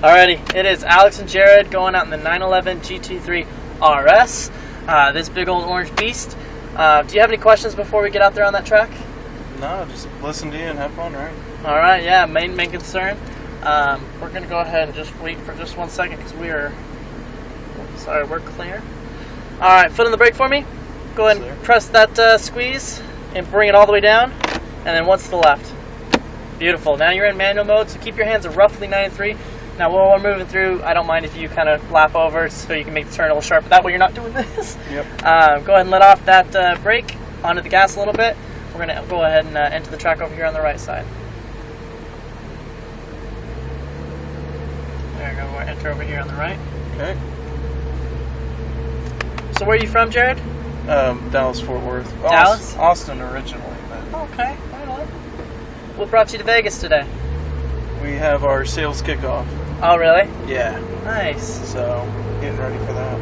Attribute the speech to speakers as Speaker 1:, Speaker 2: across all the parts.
Speaker 1: Alrighty, it is Alex and Jared going out in the 911 GT3 RS, this big old orange beast. Do you have any questions before we get out there on that track?
Speaker 2: No, just listen to you and have fun, right?
Speaker 1: Alright, yeah, main concern. We're going to go ahead and just wait for just 1 second because we are, sorry, we're clear. Alright, foot on the brake for me. Go ahead and press that squeeze and bring it all the way down, and then once to the left. Beautiful. Now you're in manual mode, so keep your hands at roughly 93. Now while we're moving through, I don't mind if you kind of lap over so you can make the turn a little sharp. That way you're not doing this.
Speaker 2: Yep.
Speaker 1: Go ahead and let off that brake onto the gas a little bit. We're going to go ahead and enter the track over here on the right side. There we go. We'll enter over here on the right.
Speaker 2: Okay.
Speaker 1: So where are you from, Jared?
Speaker 2: Dallas, Fort Worth.
Speaker 1: Dallas?
Speaker 2: Austin originally. But
Speaker 1: Okay. Right on. What brought you to Vegas today?
Speaker 2: we have our sales kickoff.
Speaker 1: Oh, really?
Speaker 2: Yeah.
Speaker 1: Nice.
Speaker 2: So, getting ready for that.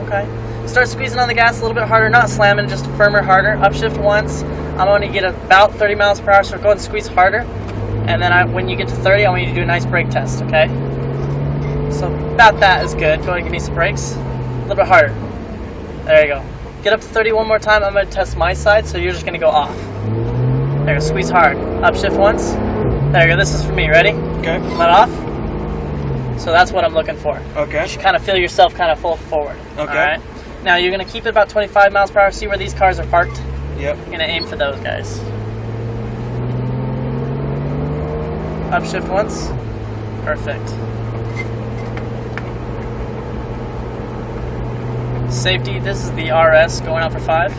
Speaker 1: Okay. Start squeezing on the gas a little bit harder, not slamming, just firmer, harder. Upshift once. I want you to get about 30 miles per hour, so go ahead and squeeze harder. And then when you get to 30, I want you to do a nice brake test, okay? So about that is good. Go ahead and give me some brakes. A little bit harder. There you go. Get up to 30 one more time. I'm going to test my side, so you're just going to go off. There you go. Squeeze hard. Upshift once. There you go. This is for me. Ready?
Speaker 2: Okay.
Speaker 1: Let off. So that's what I'm looking for.
Speaker 2: Okay.
Speaker 1: You should kind of feel yourself kind of full forward.
Speaker 2: Okay.
Speaker 1: All right. Now you're going to keep it about 25 miles per hour. See where these cars are parked?
Speaker 2: Yep.
Speaker 1: You're going to aim for those guys. Upshift once. Perfect. Safety, this is the RS going out for 5.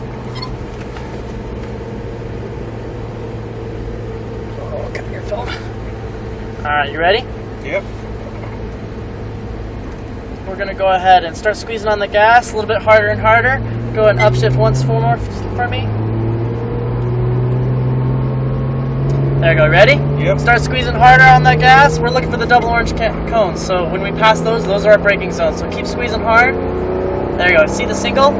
Speaker 1: Oh, come here, phone. Alright, you ready?
Speaker 2: Yep.
Speaker 1: We're going to go ahead and start squeezing on the gas a little bit harder and harder. Go ahead and upshift once more for me. There you go, ready?
Speaker 2: Yep.
Speaker 1: Start squeezing harder on that gas. We're looking for the double orange cones. So when we pass those are our braking zones. So keep squeezing hard. There you go. See the single?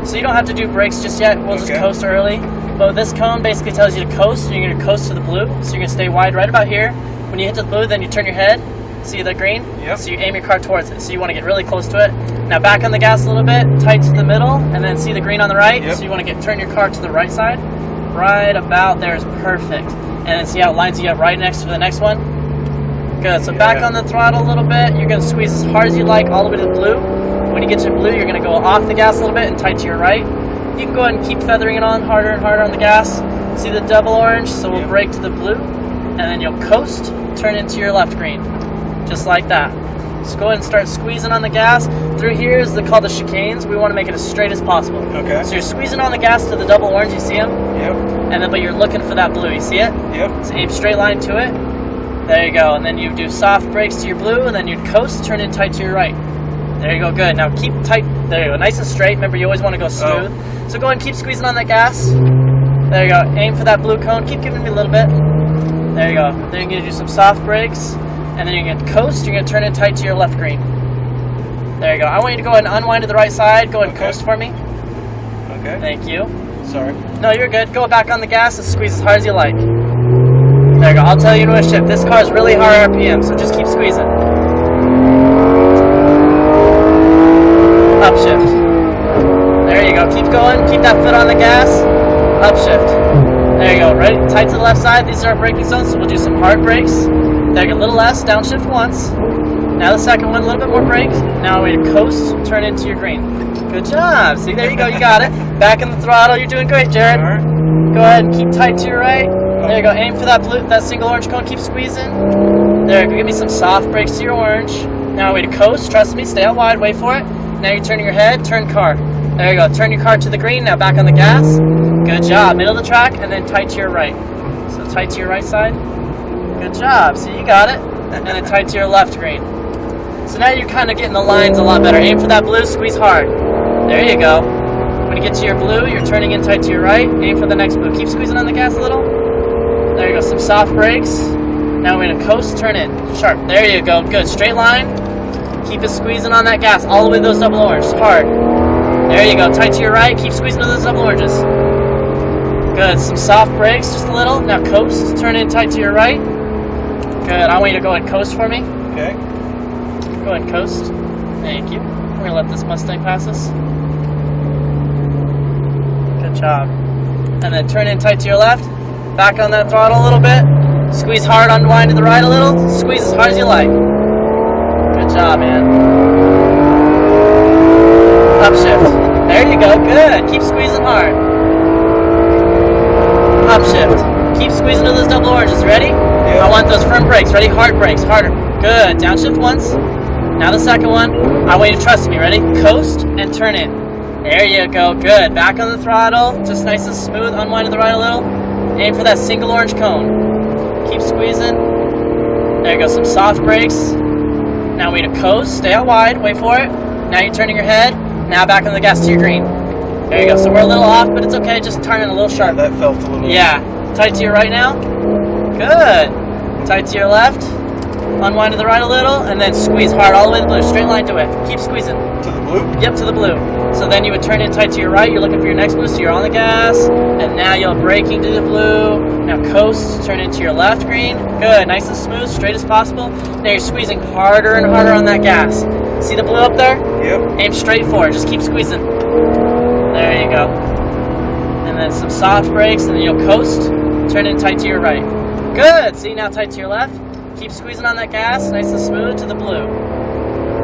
Speaker 1: So you don't have to do brakes just yet. We'll just coast early. But this cone basically tells you to coast. You're going to coast to the blue. So you're going to stay wide right about here. When you hit the blue, then you turn your head. See the green?
Speaker 2: Yep.
Speaker 1: So you aim your car towards it. So you want to get really close to it. Now back on the gas a little bit, tight to the middle, and then see the green on the right?
Speaker 2: Yep.
Speaker 1: So you want to turn your car to the right side. Right about there is perfect. And then see how it lines you up right next to the next one? Good. So back on the throttle a little bit. You're going to squeeze as hard as you like all the way to the blue. When you get to the blue, you're going to go off the gas a little bit and tight to your right. You can go ahead and keep feathering it on harder and harder on the gas. See the double orange? So we'll brake to the blue. And then you'll coast, turn into your left green. Just like that. So go ahead and start squeezing on the gas. Through here is called the chicanes. We want to make it as straight as possible.
Speaker 2: Okay.
Speaker 1: So you're squeezing on the gas to the double orange. You see them?
Speaker 2: Yep.
Speaker 1: And then, but you're looking for that blue. You see it?
Speaker 2: Yep.
Speaker 1: So aim straight line to it. There you go. And then you do soft brakes to your blue, and then you'd coast, turn in tight to your right. There you go. Good. Now keep tight. There you go. Nice and straight. Remember, you always want to go smooth. Oh. So go ahead and keep squeezing on that gas. There you go. Aim for that blue cone. Keep giving me a little bit. There you go. Then you're going to do some soft brakes, and then you're going to coast. You're going to turn in tight to your left green. There you go. I want you to go ahead and unwind to the right side. Go ahead and coast for me.
Speaker 2: Okay.
Speaker 1: Thank you.
Speaker 2: Sorry.
Speaker 1: No, you're good. Go back on the gas and squeeze as hard as you like. There you go. I'll tell you to shift. This car is really high RPM, so just keep squeezing. Upshift. There you go. Keep going. Keep that foot on the gas. Upshift. There you go. Ready? Tight to the left side. These are our braking zones, so we'll do some hard brakes. There you go. A little less. Downshift once. Now the second one, a little bit more brake. Now we coast, turn into your green. Good job. See, there you go. You got it. Back in the throttle. You're doing great, Jared.
Speaker 2: All right.
Speaker 1: Go ahead and keep tight to your right. There you go. Aim for that blue, that single orange cone. Keep squeezing. There you go. Give me some soft brakes to your orange. Now we to coast. Trust me. Stay out wide. Wait for it. Now you're turning your head. Turn car. There you go. Turn your car to the green. Now back on the gas. Good job. Middle of the track and then tight to your right. So tight to your right side. Good job. See, you got it. And then tight to your left green. So now you're kind of getting the lines a lot better. Aim for that blue. Squeeze hard. There you go. When you get to your blue, you're turning in tight to your right. Aim for the next blue. Keep squeezing on the gas a little. There you go. Some soft brakes. Now we're going to coast, turn in. Sharp. There you go. Good. Straight line. Keep it squeezing on that gas all the way to those double oranges. Hard. There you go. Tight to your right. Keep squeezing to those double oranges. Good. Some soft brakes, just a little. Now coast. Turn in tight to your right. Good. I want you to go ahead and coast for me.
Speaker 2: Okay.
Speaker 1: Go ahead and coast. Thank you. We're gonna let this Mustang pass us. Good job. And then turn in tight to your left. Back on that throttle a little bit. Squeeze hard, unwind to the right a little. Squeeze as hard as you like. Good job, man. Upshift. There you go. Good. Keep squeezing hard. Upshift. Keep squeezing to those double oranges. Ready?
Speaker 2: Yeah.
Speaker 1: I want those firm brakes. Ready? Hard brakes. Harder. Good. Downshift once. Now the second one. I want you to trust me. Ready? Coast and turn in. There you go. Good. Back on the throttle. Just nice and smooth. Unwind to the right a little. Aim for that single orange cone. Keep squeezing. There you go. Some soft brakes. Now we to coast. Stay out wide. Wait for it. Now you're turning your head. Now back on the gas to your green. There you go. So we're a little off, but it's okay. Just turn in a little sharp.
Speaker 2: That felt a little.
Speaker 1: Yeah. Tight to your right now. Good. Tight to your left. Unwind to the right a little, and then squeeze hard all the way to the blue. Straight line to it. Keep squeezing.
Speaker 2: To the blue?
Speaker 1: Yep, to the blue. So then you would turn in tight to your right. You're looking for your next blue, so you're on the gas. And now you're braking to the blue. Now coast, turn into your left green. Good, nice and smooth, straight as possible. Now you're squeezing harder and harder on that gas. See the blue up there?
Speaker 2: Yep.
Speaker 1: Aim straight for it. Just keep squeezing. There you go. And then some soft brakes, and then you'll coast. Turn in tight to your right. Good. See, now tight to your left. Keep squeezing on that gas, nice and smooth to the blue.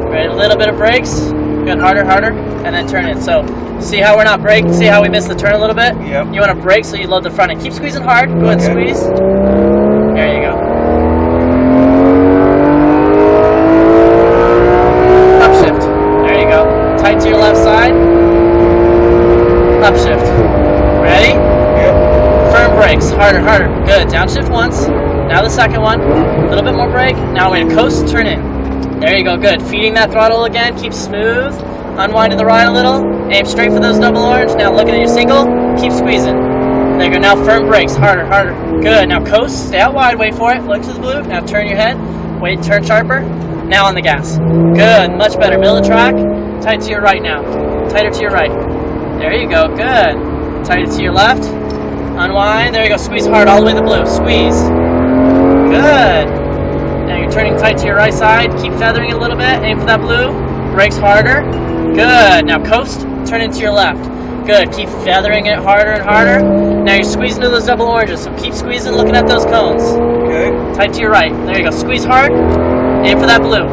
Speaker 1: Right, a little bit of brakes. Good, harder, harder, and then turn it. So, see how we're not braking? See how we missed the turn a little bit?
Speaker 2: Yep.
Speaker 1: You want to brake so you load the front end. Keep squeezing hard. Go ahead and squeeze. There you go. Upshift. There you go. Tight to your left side. Upshift. Ready?
Speaker 2: Yep.
Speaker 1: Firm brakes. Harder, harder. Good. Downshift once. Now the second one. A little bit more brake. Now we're going to coast, turn in. There you go. Good. Feeding that throttle again. Keep smooth. Unwind to the right a little. Aim straight for those double orange. Now looking at your single. Keep squeezing. There you go. Now firm brakes. Harder, harder. Good. Now coast. Stay out wide. Wait for it. Look to the blue. Now turn your head. Wait. Turn sharper. Now on the gas. Good. Much better. Middle of the track. Tight to your right now. Tighter to your right. There you go. Good. Tighter to your left. Unwind. There you go. Squeeze hard all the way to the blue. Squeeze. Good. Now you're turning tight to your right side. Keep feathering it a little bit. Aim for that blue. Brakes harder. Good. Now coast. Turn into your left. Good. Keep feathering it harder and harder. Now you're squeezing to those double oranges. So keep squeezing, looking at those cones.
Speaker 2: Okay.
Speaker 1: Tight to your right. There you go. Squeeze hard. Aim for that blue.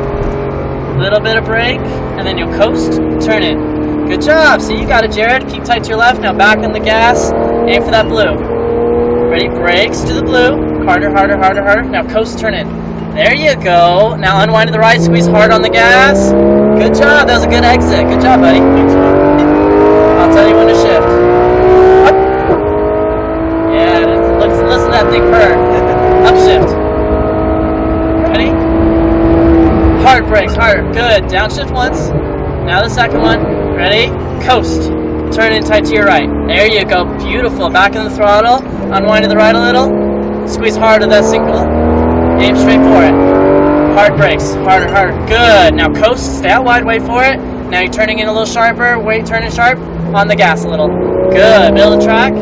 Speaker 1: Little bit of brake. And then you'll coast. Turn in. Good job. See, you got it, Jared. Keep tight to your left. Now back on the gas. Aim for that blue. Ready? Brakes to the blue. Harder, harder, harder, harder. Now coast, turn in. There you go. Now unwind to the right, squeeze hard on the gas. Good job. That was a good exit. Good job, buddy. I'll tell you when to shift. Up. Yeah, listen to that thing purr. Upshift. Ready? Hard brakes, harder. Good. Downshift once. Now the second one. Ready? Coast. Turn in tight to your right. There you go. Beautiful. Back in the throttle. Unwind to the right a little. Squeeze hard to that single. Aim straight for it. Hard brakes. Harder, harder. Good. Now coast. Stay out wide. Wait for it. Now you're turning in a little sharper. Wait, turn it sharp. On the gas a little. Good. Middle of the track.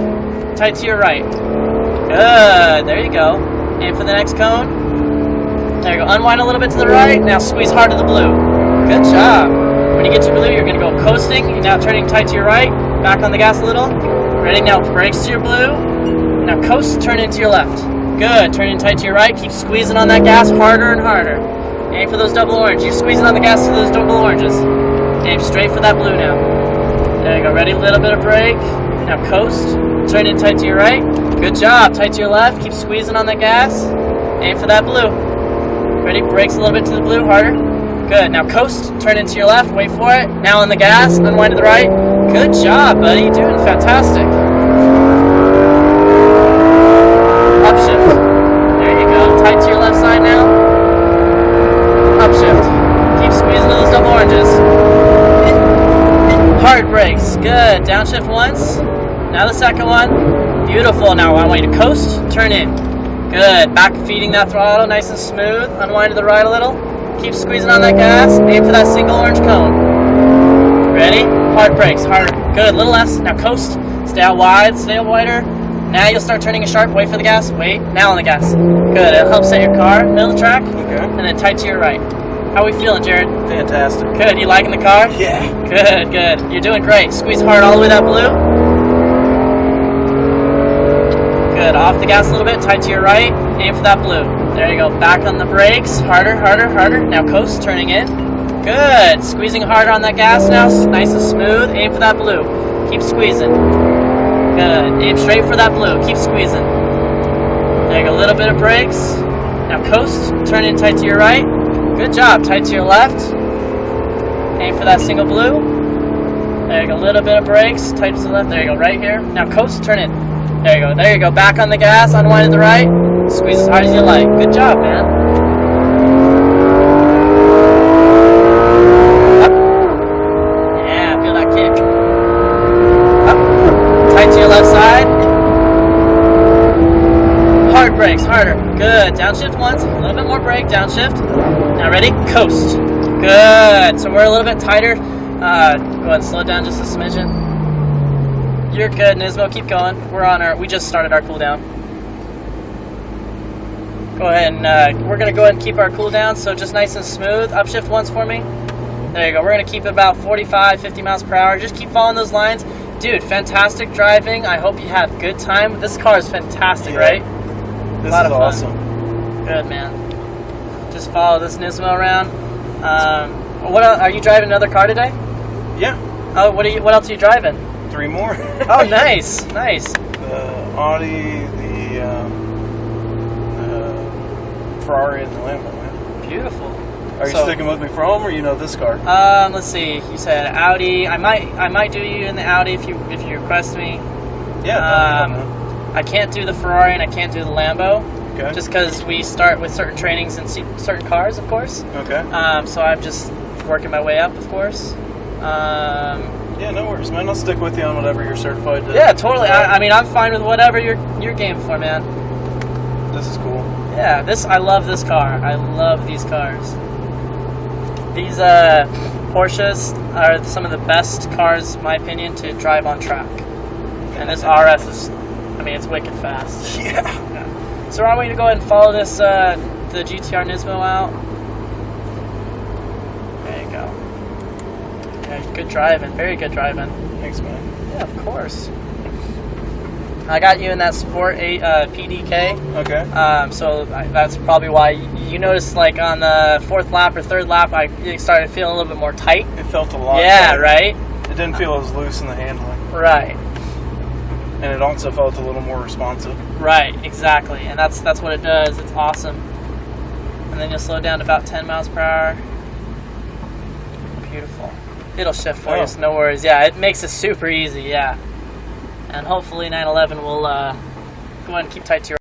Speaker 1: Tight to your right. Good. There you go. Aim for the next cone. There you go. Unwind a little bit to the right. Now squeeze hard to the blue. Good job. When you get to blue, you're going to go coasting. You're now turning tight to your right. Back on the gas a little. Ready? Now brakes to your blue. Now coast. Turn into your left. Good. Turn in tight to your right. Keep squeezing on that gas harder and harder. Aim for those double orange. You're squeezing on the gas to those double oranges. Aim straight for that blue now. There you go. Ready? A little bit of brake. Now coast. Turn in tight to your right. Good job. Tight to your left. Keep squeezing on that gas. Aim for that blue. Ready? Brakes a little bit to the blue. Harder. Good. Now coast. Turn into your left. Wait for it. Now on the gas. Unwind to the right. Good job, buddy. You're doing fantastic. Upshift. There you go. Tight to your left side now. Upshift. Keep squeezing those double oranges. Hard brakes. Good. Downshift once. Now the second one. Beautiful. Now I want you to coast. Turn in. Good. Back feeding that throttle nice and smooth. Unwind to the right a little. Keep squeezing on that gas. Aim for that single orange cone. Ready? Hard brakes. Harder. Good. Little less. Now coast. Stay out wide. Stay out wider. Now you'll start turning it sharp. Wait for the gas. Wait. Now on the gas. Good. It'll help set your car. Middle of the track.
Speaker 2: Okay.
Speaker 1: And then tight to your right. How we feeling, Jared?
Speaker 2: Fantastic.
Speaker 1: Good. You liking the car?
Speaker 2: Yeah.
Speaker 1: Good, good. You're doing great. Squeeze hard all the way that blue. Good. Off the gas a little bit. Tight to your right. Aim for that blue. There you go. Back on the brakes. Harder, harder, harder. Now coast, turning in. Good. Squeezing harder on that gas now. Nice and smooth. Aim for that blue. Keep squeezing. Good. Aim straight for that blue. Keep squeezing. There you go. A little bit of brakes. Now coast. Turn in tight to your right. Good job. Tight to your left. Aim for that single blue. There you go. A little bit of brakes. Tight to the left. There you go. Right here. Now coast. Turn in. There you go. There you go. Back on the gas. Unwind to the right. Squeeze as hard as you like. Good job, man. Up. Yeah, feel that kick. Up. Tight to your left side. Hard brakes, harder. Good. Downshift once. A little bit more brake. Downshift. Now ready? Coast. Good. So we're a little bit tighter. Go ahead and slow it down just a smidgen. You're good, Nismo. Keep going. We just started our cool down. Go ahead and we're gonna go ahead and keep our cool down. So just nice and smooth. Upshift once for me. There you go. We're gonna keep it about 45, 50 miles per hour. Just keep following those lines. Dude, fantastic driving. I hope you have a good time. This car is fantastic,
Speaker 2: Yeah.
Speaker 1: right?
Speaker 2: This
Speaker 1: A lot
Speaker 2: is
Speaker 1: of fun.
Speaker 2: awesome.
Speaker 1: Good, man. Just follow this Nismo around. What else, are you driving another car today?
Speaker 2: Yeah.
Speaker 1: Oh, what else are you driving?
Speaker 2: 3 more.
Speaker 1: Oh, nice, nice.
Speaker 2: The Audi, the Ferrari, and the Lambo. Man.
Speaker 1: Beautiful.
Speaker 2: Are you sticking with me for home, or you know this car?
Speaker 1: Let's see. You said Audi. I might do you in the Audi if you request me.
Speaker 2: Yeah.
Speaker 1: I can't do the Ferrari and I can't do the Lambo.
Speaker 2: Okay.
Speaker 1: Just because we start with certain trainings and certain cars, of course.
Speaker 2: Okay.
Speaker 1: So I'm just working my way up, of course.
Speaker 2: Yeah, no worries, man. I'll stick with you on whatever you're certified to.
Speaker 1: Yeah, totally. I mean, I'm fine with whatever you're game for, man.
Speaker 2: This is cool.
Speaker 1: Yeah, I love this car. I love these cars. These Porsches are some of the best cars, in my opinion, to drive on track. And this RS is, I mean, it's wicked fast.
Speaker 2: Yeah.
Speaker 1: So I want you to go ahead and follow this, the GTR Nismo out. There you go. Yeah, good driving. Very good driving.
Speaker 2: Thanks, man.
Speaker 1: Yeah, of course. I got you in that Sport 8 PDK.
Speaker 2: Okay.
Speaker 1: So that's probably why you noticed, like on the 4th lap or 3rd lap, I started feeling a little bit more tight.
Speaker 2: It felt a lot.
Speaker 1: Yeah,
Speaker 2: better.
Speaker 1: right.
Speaker 2: It didn't feel as loose in the handling.
Speaker 1: Right.
Speaker 2: And it also felt a little more responsive.
Speaker 1: Right. Exactly. And that's what it does. It's awesome. And then you'll slow down to about 10 miles per hour. Beautiful. It'll shift for you, so no worries. Yeah, it makes it super easy. Yeah. And hopefully 911 will go ahead and keep tight to your